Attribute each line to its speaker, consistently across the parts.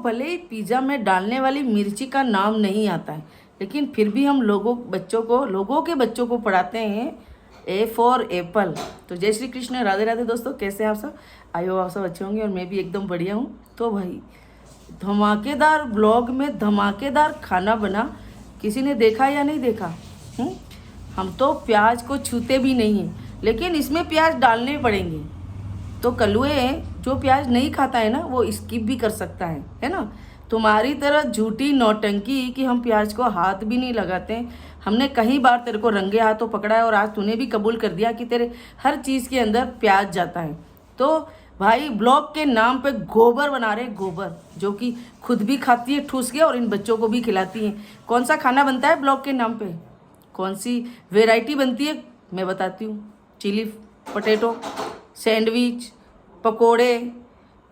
Speaker 1: भले ही पिज़्ज़ा में डालने वाली मिर्ची का नाम नहीं आता है, लेकिन फिर भी हम लोगों के बच्चों को पढ़ाते हैं ए फॉर एप्पल। तो जय श्री कृष्ण, राधे राधे दोस्तों, कैसे हैं आप सब? आई हो आप सब अच्छे होंगे और मैं भी एकदम बढ़िया हूँ। तो भाई धमाकेदार ब्लॉग में धमाकेदार खाना बना, किसी ने देखा या नहीं देखा? हम तो प्याज को छूते भी नहीं हैं, लेकिन इसमें प्याज डालने पड़ेंगे। तो कलुए जो प्याज नहीं खाता है ना, वो स्किप भी कर सकता है ना। तुम्हारी तरह झूठी नौटंकी कि हम प्याज को हाथ भी नहीं लगाते। हमने कई बार तेरे को रंगे हाथों पकड़ा है और आज तूने भी कबूल कर दिया कि तेरे हर चीज़ के अंदर प्याज जाता है। तो भाई ब्लॉग के नाम पे गोबर बना रहे, गोबर जो कि खुद भी खाती है ठूस के और इन बच्चों को भी खिलाती है। कौन सा खाना बनता है ब्लॉग के नाम पे? कौन सी वेराइटी बनती है मैं बताती हूँ। चिली पोटैटो, सैंडविच, पकोड़े,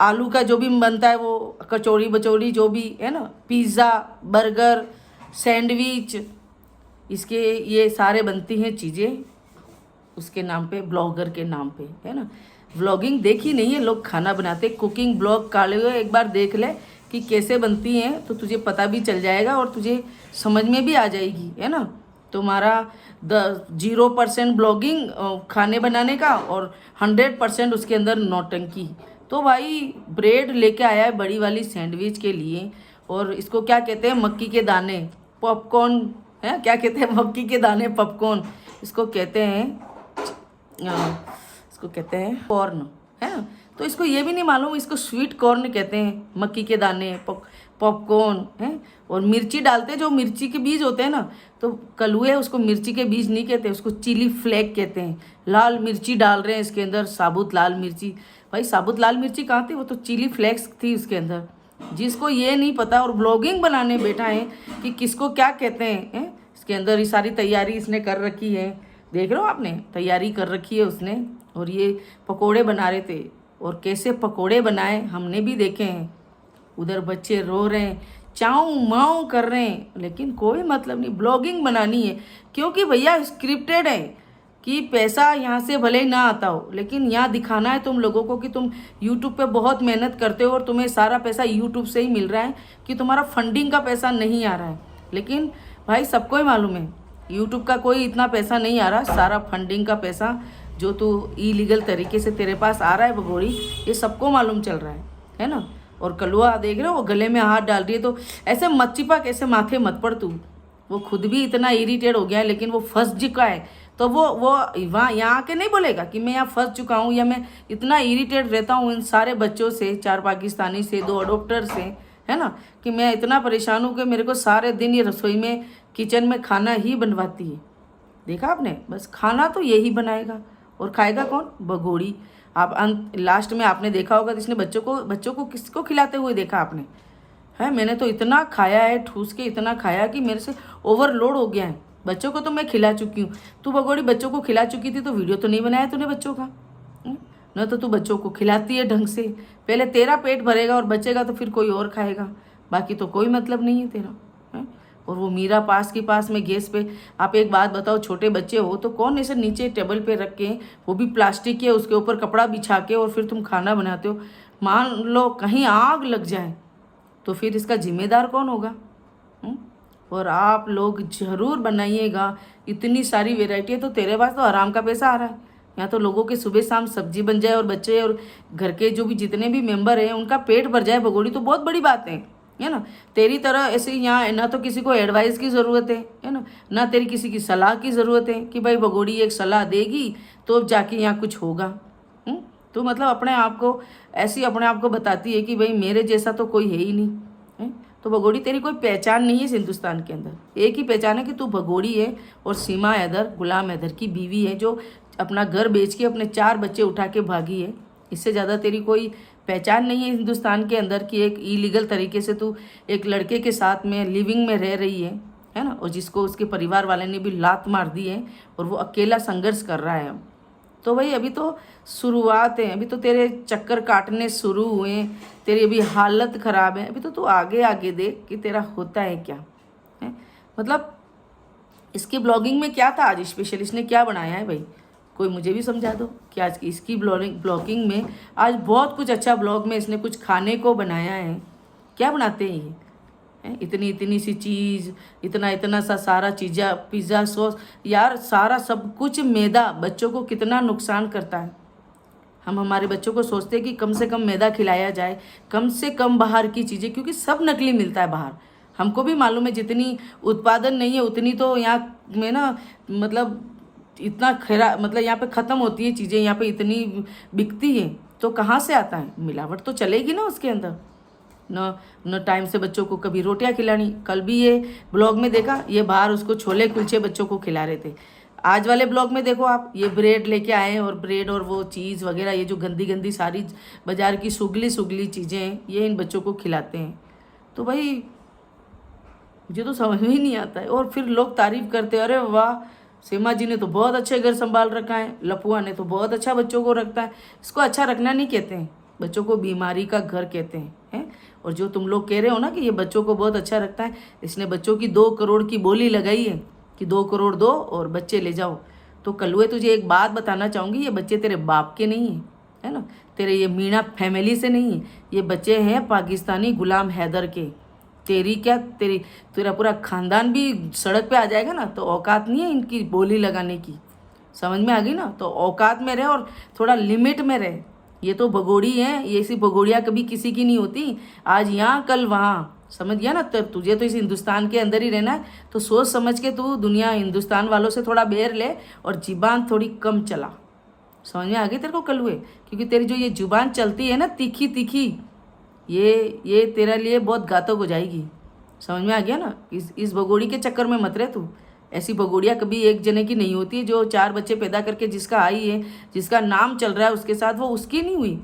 Speaker 1: आलू का जो भी बनता है वो, कचौड़ी बचौड़ी जो भी है ना, पिज़्ज़ा, बर्गर, सैंडविच, इसके ये सारे बनती हैं चीज़ें उसके नाम पे, ब्लॉगर के नाम पे, है ना। व्लॉगिंग देखी नहीं है, लोग खाना बनाते, कुकिंग ब्लॉग काले हुए एक बार देख ले कि कैसे बनती हैं, तो तुझे पता भी चल जाएगा और तुझे समझ में भी आ जाएगी, है ना। तुम्हारा 0% ब्लॉगिंग खाने बनाने का और 100% उसके अंदर नौटंकी। तो भाई ब्रेड लेके आया है बड़ी वाली सैंडविच के लिए, और इसको क्या कहते हैं, मक्की के दाने, पॉपकॉर्न है, क्या कहते हैं, मक्की के दाने पॉपकॉर्न इसको कहते हैं, इसको कहते हैं कॉर्न, है ना। तो इसको ये भी नहीं मालूम, इसको स्वीट कॉर्न कहते हैं, मक्की के दाने, पॉपकॉर्न है। और मिर्ची डालते हैं, जो मिर्ची के बीज होते हैं ना, तो कलुए उसको मिर्ची के बीज नहीं कहते, उसको चिली फ्लेक कहते हैं। लाल मिर्ची डाल रहे हैं इसके अंदर, साबुत लाल मिर्ची। भाई साबुत लाल मिर्ची कहाँ थी, वो तो चिली फ्लेक्स थी उसके अंदर। जिसको ये नहीं पता और ब्लॉगिंग बनाने बैठा है कि किसको क्या कहते हैं, इसके अंदर ये सारी तैयारी इसने कर रखी है। देख रहे हो आपने, तैयारी कर रखी है उसने। और ये पकोड़े बना रहे थे, और कैसे पकोड़े बनाए हमने भी देखे हैं। उधर बच्चे रो रहे हैं, चाऊ माऊ कर रहे हैं, लेकिन कोई मतलब नहीं, ब्लॉगिंग बनानी है। क्योंकि भैया स्क्रिप्टेड है कि पैसा यहाँ से भले ही ना आता हो, लेकिन यहाँ दिखाना है तुम लोगों को कि तुम यूट्यूब पे बहुत मेहनत करते हो और तुम्हें सारा पैसा यूट्यूब से ही मिल रहा है, कि तुम्हारा फंडिंग का पैसा नहीं आ रहा है। लेकिन भाई सबको ही मालूम है यूट्यूब का कोई इतना पैसा नहीं आ रहा, सारा फंडिंग का पैसा जो तो इलीगल तरीके से तेरे पास आ रहा है भगोड़ी, ये सबको मालूम चल रहा है ना। और कलुआ देख रहे हो, वो गले में हाथ डाल रही है। तो ऐसे मत चिपक, ऐसे माथे मत पड़ तू। वो खुद भी इतना इरिटेट हो गया है, लेकिन वो फंस चुका है। तो वो वहाँ यहाँ आके नहीं बोलेगा कि मैं यहाँ फंस चुका हूँ, या मैं इतना इरिटेट रहता हूँ इन सारे बच्चों से, 4 पाकिस्तानी से, 2 अडोप्टर से, है ना, कि मैं इतना परेशान हूँ कि मेरे को सारे दिन ये रसोई में, किचन में खाना ही बनवाती है। देखा आपने, बस खाना तो यही बनाएगा और खाएगा कौन? भगोड़ी। आप लास्ट में आपने देखा होगा, इसने बच्चों को किसको खिलाते हुए देखा आपने? है, मैंने तो इतना खाया है, ठूस के इतना खाया कि मेरे से ओवरलोड हो गया है। बच्चों को तो मैं खिला चुकी हूँ। तू भगोड़ी बच्चों को खिला चुकी थी तो वीडियो तो नहीं बनाया तूने बच्चों का, न तो तू बच्चों को खिलाती है ढंग से। पहले तेरा पेट भरेगा और बचेगा तो फिर कोई और खाएगा, बाकी तो कोई मतलब नहीं है तेरा, है? और वो मीरा पास में गैस पे, आप एक बात बताओ, छोटे बच्चे हो तो कौन ऐसे नीचे टेबल पे रख के, वो भी प्लास्टिक के, उसके ऊपर कपड़ा बिछा के, और फिर तुम खाना बनाते हो? मान लो कहीं आग लग जाए तो फिर इसका जिम्मेदार कौन होगा? और आप लोग ज़रूर बनाइएगा, इतनी सारी वेराइटी है। तो तेरे पास तो आराम का पैसा आ रहा है, यहाँ तो लोगों के सुबह शाम सब्जी बन जाए और बच्चे और घर के जो भी जितने भी मेंबर हैं उनका पेट भर जाए भगोड़ी, तो बहुत बड़ी बात है ना। तेरी तरह ऐसे यहाँ ना तो किसी को एडवाइस की ज़रूरत है ना तेरी किसी की सलाह की ज़रूरत है कि भाई भगोड़ी एक सलाह देगी तो जाके यहाँ कुछ होगा। तो मतलब अपने आप को बताती है कि भाई मेरे जैसा तो कोई है ही नहीं, है? तो भगोड़ी तेरी कोई पहचान नहीं है इस हिंदुस्तान के अंदर। एक ही पहचान है कि तू भगोड़ी है और सीमा हैदर, गुलाम हैदर की बीवी है, जो अपना घर बेच के अपने 4 बच्चे उठा के भागी है। इससे ज़्यादा तेरी कोई पहचान नहीं है हिंदुस्तान के अंदर कि एक इलीगल तरीके से तू एक लड़के के साथ में लिविंग में रह रही है ना, और जिसको उसके परिवार वाले ने भी लात मार दी है और वो अकेला संघर्ष कर रहा है। तो भाई अभी तो शुरुआत है, अभी तो तेरे चक्कर काटने शुरू हुए हैं, तेरी अभी हालत ख़राब है। अभी तो तू आगे आगे देख कि तेरा होता है क्या है। मतलब इसकी ब्लॉगिंग में क्या था आज स्पेशल, इसने क्या बनाया है भाई? कोई मुझे भी समझा दो कि आज इसकी ब्लॉगिंग में आज बहुत कुछ अच्छा ब्लॉग में इसने कुछ खाने को बनाया है। क्या बनाते हैं ये? इतनी इतनी सी चीज़, इतना इतना सा सारा चीज़ा, पिज़्ज़ा सॉस, यार सारा सब कुछ मैदा बच्चों को कितना नुकसान करता है। हम हमारे बच्चों को सोचते हैं कि कम से कम मैदा खिलाया जाए, कम से कम बाहर की चीज़ें, क्योंकि सब नकली मिलता है बाहर। हमको भी मालूम है जितनी उत्पादन नहीं है उतनी तो यहाँ में ना, मतलब इतना खरा, मतलब यहाँ पे ख़त्म होती है चीज़ें, यहाँ पे इतनी बिकती है, तो कहाँ से आता है? मिलावट तो चलेगी ना उसके अंदर। न टाइम से बच्चों को कभी रोटियां खिलानी। कल भी ये ब्लॉग में देखा, ये बाहर उसको छोले कुलचे बच्चों को खिला रहे थे। आज वाले ब्लॉग में देखो आप, ये ब्रेड लेके आए, और ब्रेड और वो चीज़ वगैरह, ये जो गंदी गंदी सारी बाजार की सुगली सुगली चीज़ें हैं, ये इन बच्चों को खिलाते हैं। तो भाई मुझे तो समझ में ही नहीं आता है। और फिर लोग तारीफ करते हैं, अरे वाह सीमा जी ने तो बहुत अच्छे घर संभाल रखा है, लपुआ ने तो बहुत अच्छा बच्चों को रखता है। इसको अच्छा रखना नहीं कहते हैं, बच्चों को बीमारी का घर कहते हैं। और जो तुम लोग कह रहे हो ना कि ये बच्चों को बहुत अच्छा रखता है, इसने बच्चों की 2 करोड़ की बोली लगाई है कि 2 करोड़ दो और बच्चे ले जाओ। तो कलुए तुझे एक बात बताना चाहूँगी, ये बच्चे तेरे बाप के नहीं हैं, है ना, तेरे ये मीणा फैमिली से नहीं है, ये बच्चे हैं पाकिस्तानी गुलाम हैदर के। तेरी क्या, तेरा पूरा खानदान भी सड़क पे आ जाएगा ना, तो औकात नहीं है इनकी बोली लगाने की। समझ में आ गई ना? तो औकात में रहे और थोड़ा लिमिट में रहे। ये तो भगोड़ी है, ये ऐसी भगोड़ियाँ कभी किसी की नहीं होती, आज यहाँ कल वहाँ। समझ गया ना? तब तुझे तो इस हिंदुस्तान के अंदर ही रहना है, तो सोच समझ के तू दुनिया हिंदुस्तान वालों से थोड़ा बेर ले और जुबान थोड़ी कम चला। समझ में आ गई तेरे को कलुए? क्योंकि तेरी जो ये जुबान चलती है ना तीखी तीखी, ये तेरे लिए बहुत घातक हो जाएगी। समझ में आ गया ना? इस भगोड़ी के चक्कर में मत रहे तू। ऐसी भगोड़ियाँ कभी एक जने की नहीं होती, जो 4 बच्चे पैदा करके जिसका आई है, जिसका नाम चल रहा है उसके साथ, वो उसकी नहीं हुई,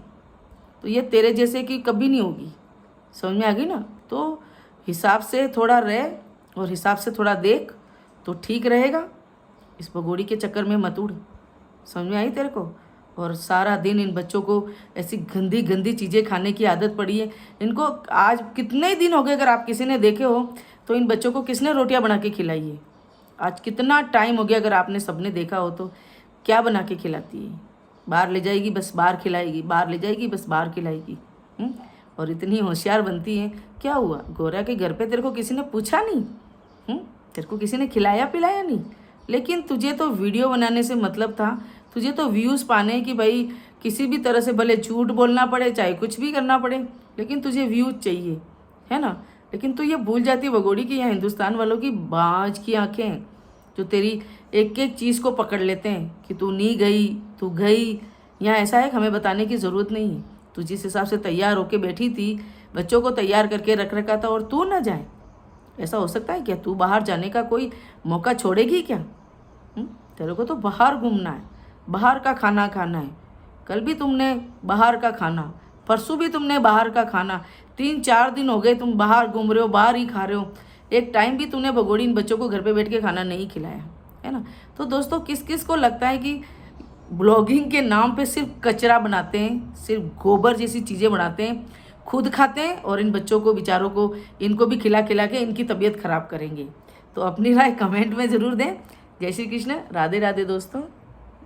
Speaker 1: तो ये तेरे जैसे की कभी नहीं होगी। समझ में आ गई ना? तो हिसाब से थोड़ा रह और हिसाब से थोड़ा देख तो ठीक रहेगा। इस भगोड़ी के चक्कर में मत उड़। समझ में आई तेरे को? और सारा दिन इन बच्चों को ऐसी गंदी गंदी चीज़ें खाने की आदत पड़ी है इनको। आज कितने ही दिन हो गए, अगर आप किसी ने देखे हो तो इन बच्चों को किसने रोटियां बना के खिलाई है? आज कितना टाइम हो गया, अगर आपने सबने देखा हो तो क्या बना के खिलाती है? बाहर ले जाएगी बस बाहर खिलाएगी, बाहर ले जाएगी बस बाहर खिलाएगी। और इतनी होशियार बनती है। क्या हुआ गोरा के घर पे तेरे को किसी ने पूछा नहीं? तेरे को किसी ने खिलाया पिलाया नहीं? लेकिन तुझे तो वीडियो बनाने से मतलब था, तुझे तो व्यूज़ पाने कि भाई किसी भी तरह से भले झूठ बोलना पड़े चाहे कुछ भी करना पड़े, लेकिन तुझे व्यूज़ चाहिए, है ना? लेकिन तू ये भूल जाती है भगोड़ी की यहाँ हिंदुस्तान वालों की बाज की आंखें हैं, जो तेरी एक एक चीज़ को पकड़ लेते हैं कि तू नहीं गई, तू गई। यहाँ ऐसा है कि हमें बताने की ज़रूरत नहीं है। तू जिस हिसाब से तैयार होके बैठी थी, बच्चों को तैयार करके रख रखा था, और तू ना जाए, ऐसा हो सकता है क्या? तू बाहर जाने का कोई मौका छोड़ेगी क्या? तेरे को तो बाहर घूमना है, बाहर का खाना खाना है। कल भी तुमने बाहर का खाना, परसों भी तुमने बाहर का खाना, 3-4 दिन हो गए तुम बाहर घूम रहे हो, बाहर ही खा रहे हो। एक टाइम भी तूने भगोड़ी इन बच्चों को घर पे बैठ के खाना नहीं खिलाया, है ना? तो दोस्तों किस किस को लगता है कि ब्लॉगिंग के नाम पे सिर्फ कचरा बनाते हैं, सिर्फ गोबर जैसी चीज़ें बनाते हैं, खुद खाते हैं और इन बच्चों को बेचारों को इनको भी खिला खिला के इनकी तबीयत खराब करेंगे? तो अपनी राय कमेंट में ज़रूर दें। जय श्री कृष्ण, राधे राधे दोस्तों।